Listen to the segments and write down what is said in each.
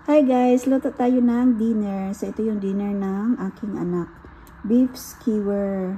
Hi guys, luto tayo ng dinner. So ito yung dinner ng aking anak. Beef skewer.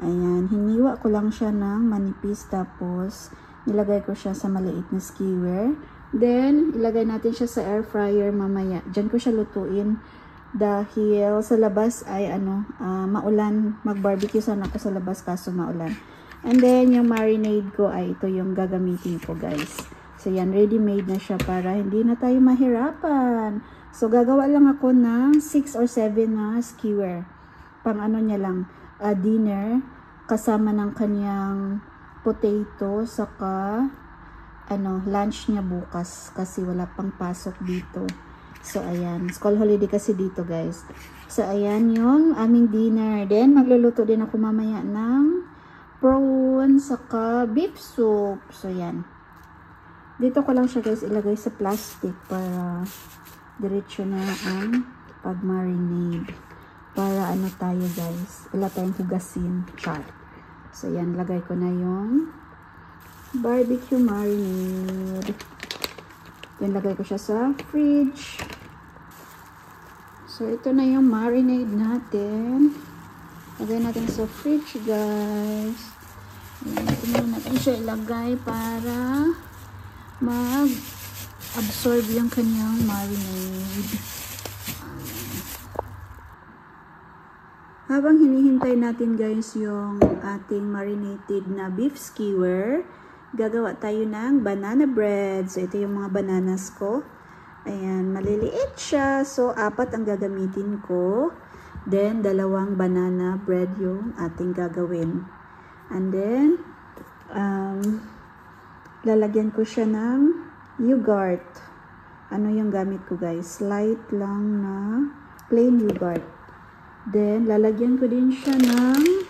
Ayan, hiniwa ko lang siya ng manipis tapos nilagay ko siya sa maliit na skewer. Then, ilagay natin siya sa air fryer mamaya. Diyan ko siya lutuin dahil sa labas ay maulan. Mag-barbecue sana ako sa labas kaso maulan. And then, yung marinade ko ay ito yung gagamitin ko guys. So, yan, ready-made na siya para hindi na tayo mahirapan. So, gagawa lang ako ng 6 or 7 na skewer. Pang ano niya lang, dinner, kasama ng kanyang potato, saka, lunch niya bukas. Kasi wala pang pasok dito. So, ayan. School holiday kasi dito, guys. So, ayan yung aming dinner. Then, magluluto din ako mamaya ng prawn, saka beef soup. So, yan. Dito ko lang siya guys ilagay sa plastic para diretso na ang pag-marinade. Para tayo guys, wala tayong hugasin. Char. So yan, lagay ko na yung barbecue marinade. Then lagay ko siya sa fridge. So ito na yung marinade natin. Lagay natin sa fridge guys. Ayan, ito muna natin siya ilagay para mag-absorb yung kanyang marinade. Habang hinihintay natin guys yung ating marinated na beef skewer, gagawa tayo ng banana bread. So ito yung mga bananas ko. Ayan, maliliit siya. So 4 ang gagamitin ko. Then 2 banana bread yung ating gagawin. And then lalagyan ko siya ng yogurt. Ano yung gamit ko guys? Light lang na plain yogurt. Then, lalagyan ko din siya ng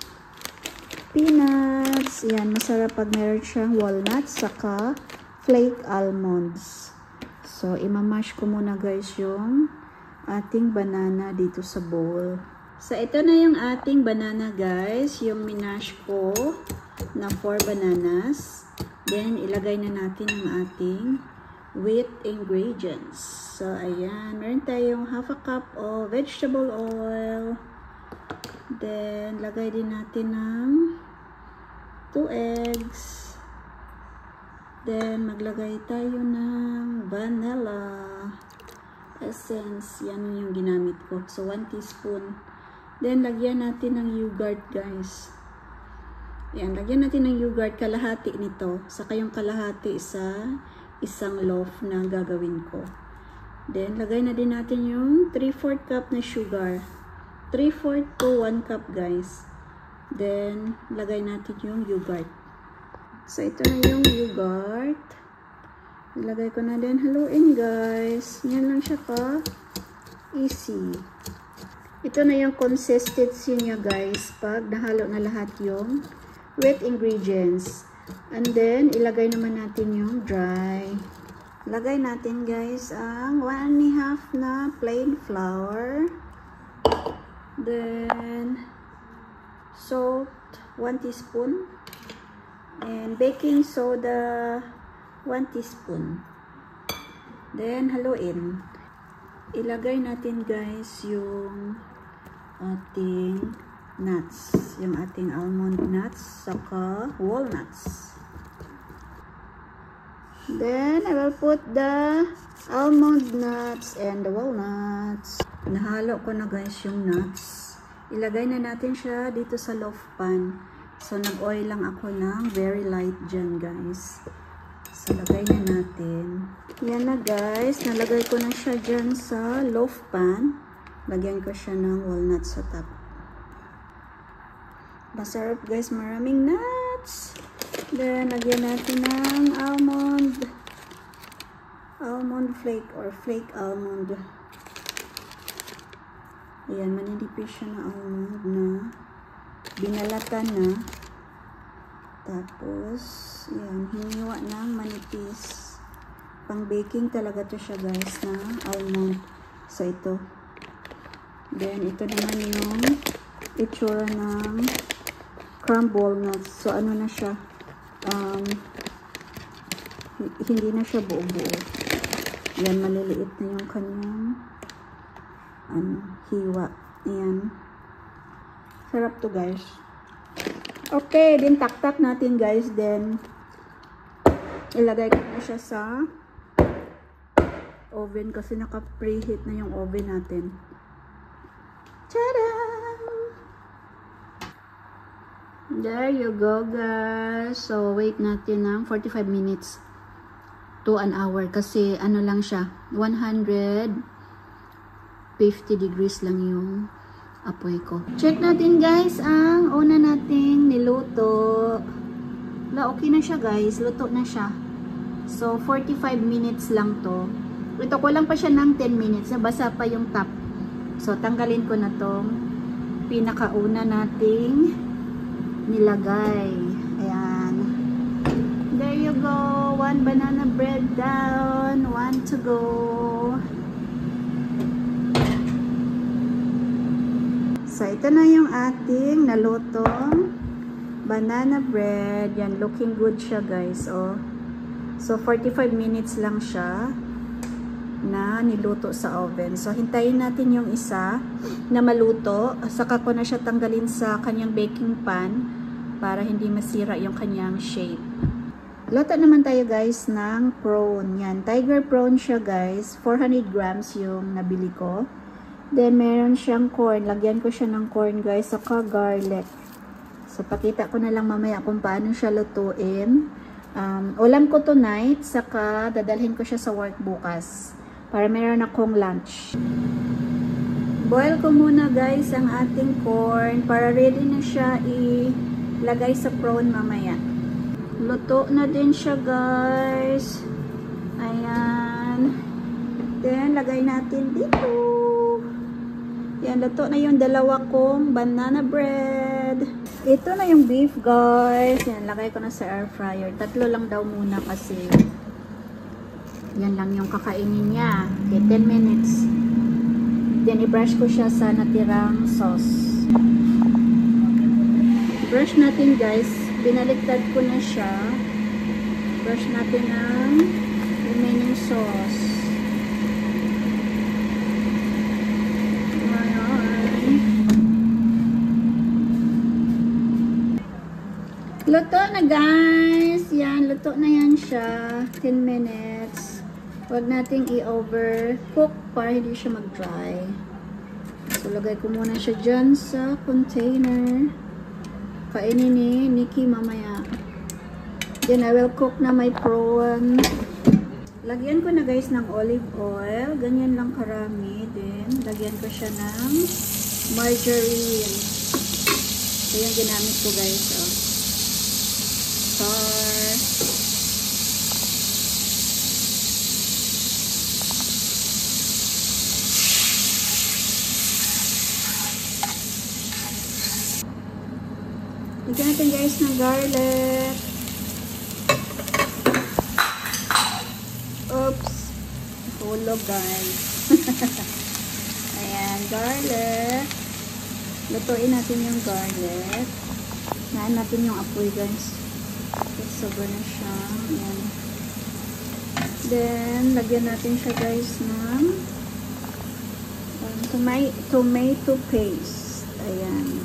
peanuts. Yan, masarap pag meron siyang walnuts, saka flake almonds. So, imamash ko muna guys yung ating banana dito sa bowl. So, ito na yung ating banana guys. Yung minash ko na 4 bananas. Then, ilagay na natin ang ating wheat ingredients. So, ayan. Meron tayong 1/2 cup of vegetable oil. Then, lagay din natin ng 2 eggs. Then, maglagay tayo ng vanilla essence. Yan yung ginamit ko. So, 1 teaspoon. Then, lagyan natin ng yogurt, guys. Yan, lagyan natin ng yogurt, kalahati nito. Saka yung kalahati sa isang loaf na gagawin ko. Then, lagay na din natin yung 3/4 cup na sugar. 3/4 to 1 cup, guys. Then, lagay natin yung yogurt. So, ito na yung yogurt. Ilagay ko na din. Haluin, guys. Yan lang siya ka. Easy. Ito na yung consistency niya, guys. Pag nahalo na lahat yung wet ingredients. And then, ilagay naman natin yung dry. Lagay natin guys ang 1/2 na plain flour. Then, salt, 1 teaspoon. And baking soda, 1 teaspoon. Then, haluin. Ilagay natin guys yung ating nuts, yung ating almond nuts, saka walnuts. Then, I will put the almond nuts and the walnuts. Nahalo ko na guys yung nuts. Ilagay na natin siya dito sa loaf pan. So, nag-oil lang ako ng very light dyan guys. So, lagay na natin. Yan na guys, nalagay ko na siya dyan sa loaf pan. Lagyan ko siya ng walnuts sa top. Masarap guys, maraming nuts. Then, lagyan natin ng almond flake or flake almond. Ayan, maninipis siya na almond na binalatan na. Tapos, ayan, hiniwa ng manipis. Pang baking talaga to siya guys na almond. So, ito. Then, ito naman yung itsura ng crumble nuts. So, ano na siya? Hindi na siya buo-buo. Yan, maliliit na yung kanyang hiwa. Ayan. Sarap to guys. Okay, din taktak natin guys. Then, ilagay ko na siya sa oven kasi naka-preheat na yung oven natin. Tada! There you go guys. So, wait natin ng 45 minutes to an hour kasi ano lang siya, 150 degrees lang yung apoy ko. Check natin guys ang una nating niluto. Okay na siya guys, luto na siya. So 45 minutes lang to. Ito ko lang pa siya ng 10 minutes, nabasa pa yung top. So tanggalin ko na tong pinakauna nating nilagay. Ayan. There you go. 1 banana bread down. 1 to go. So, ito na yung ating nalutong banana bread. Yan, looking good siya guys. Oh. So, 45 minutes lang siya na niluto sa oven. So, hintayin natin yung isa na maluto. Saka ko na siya tanggalin sa kanyang baking pan para hindi masira yung kanyang shape. Luto naman tayo guys ng prawn. Yan, tiger prawn siya guys. 400 grams yung nabili ko. Then, meron siyang corn. Lagyan ko siya ng corn guys, saka garlic. So, pakita ko na lang mamaya kung paano siya lutuin. Ulam ko tonight, saka dadalhin ko siya sa work bukas. Para meron akong lunch. Boil ko muna guys ang ating corn para ready na siya ilagay sa prawn mamaya. Luto na din siya guys. Ayan. Then, lagay natin dito. Yan, luto na yung dalawa kong banana bread. Ito na yung beef, guys. Yan, lagay ko na sa air fryer. 3 lang daw muna kasi yan lang yung kakainin niya. Okay, 10 minutes. Then, i-brush ko siya sa natirang sauce. Brush natin, guys. Binaliktad ko na siya. Brush natin ang remaining sauce. Luto na guys. Yan, luto na yan siya. 10 minutes. Huwag nating i-overcook para hindi siya mag-dry. So, lagay ko muna siya dyan sa container. Kainin ni Nikki mamaya. Then, I will cook na my prawn. Lagyan ko na guys ng olive oil. Ganyan lang karami. Then, lagyan ko siya ng margarine. So, yung ginamit ko guys. Oh. Star. Lagyan natin guys ng garlic. Oops. Hulog guys. Ayan, garlic. Lutuin natin yung garlic. Naan natin yung apoy guys. Sobra na siya. Ayan. Then, lagyan natin siya guys ng tomato paste. Ayan.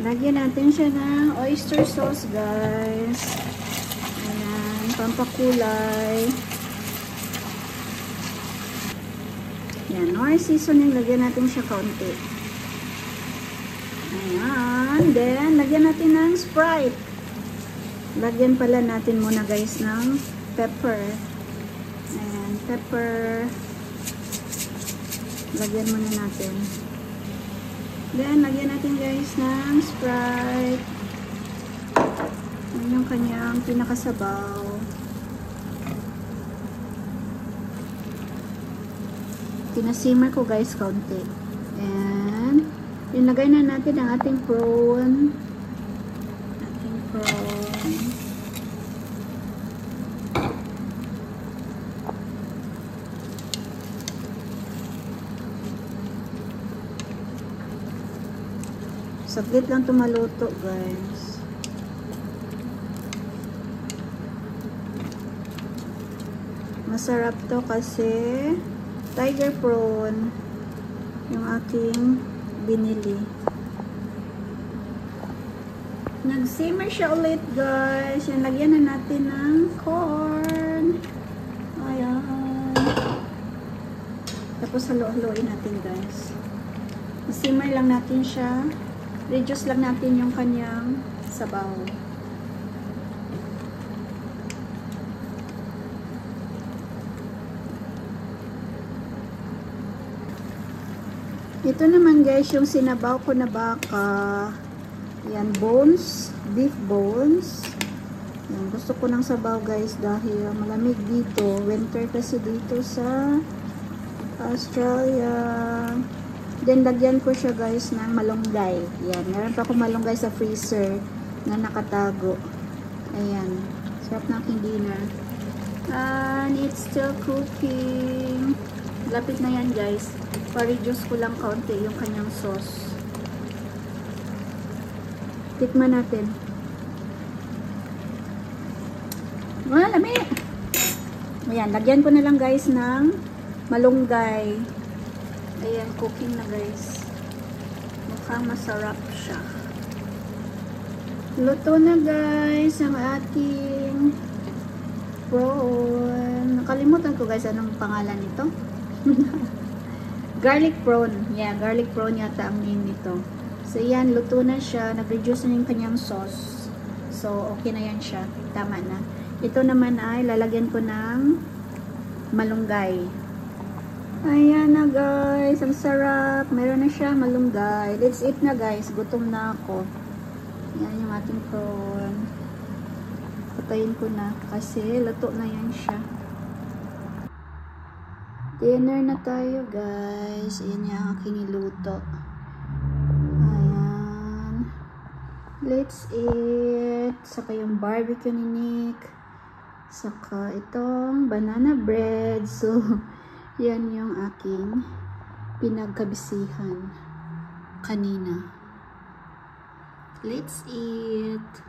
Lagyan natin siya ng oyster sauce, guys. Ayan, pampakulay. Ayan, Knorr seasoning, lagyan natin siya kaunti. Ayan, then, lagyan natin ng Sprite. Lagyan pala natin muna, guys, ng pepper. Ayan, pepper. Lagyan muna natin. Then, lagyan natin guys ng Sprite. Yan yung kanyang pinakasabaw. Tinasimmer ko guys kaunti. And, ilagay na natin ang ating prawn. prawn. Saglit lang ito maluto, guys. Masarap to kasi tiger prawn yung aking binili. Nag-simmer siya ulit, guys. Yan, lagyan na natin ng corn. Ayan. Tapos halo-haloin natin, guys. I-simmer lang natin siya. Reduce lang natin yung kanyang sabaw. Ito naman, guys, yung sinabaw ko na baka. Yan, bones, beef bones. Yan, gusto ko ng sabaw, guys, dahil malamig dito. Winter kasi dito sa Australia. Then, lagyan ko siya, guys, ng malunggay. Yan, meron pa akong malunggay sa freezer na nakatago. Ayan, sarap na aking dinner. And it's still cooking. Lapit na yan, guys. Pa-reduce ko lang kaunti yung kanyang sauce. Tikman natin. Lami! Ayan, lagyan ko na lang, guys, ng malunggay. Ayan, cooking na, guys. Mukhang masarap siya. Luto na, guys, ang ating prawn. Nakalimutan ko, guys, anong pangalan nito. Garlic prawn. Yeah, garlic prawn yata ang name nito. So, yan, luto na siya. Nag-reduce na yung kanyang sauce. So, okay na yan siya. Tama na. Ito naman ay lalagyan ko ng malunggay. Ayan na, guys. Ang sarap. Meron na siya malunggay. Let's eat na, guys. Gutom na ako. Yan yung ating prawn. Patayin ko na. Kasi luto na yan siya. Dinner na tayo, guys. Ayan yung aking niluto. Ayan. Let's eat. Saka yung barbecue ni Nick. Saka itong banana bread. So, yan yung aking pinagkabisihan kanina. Let's eat.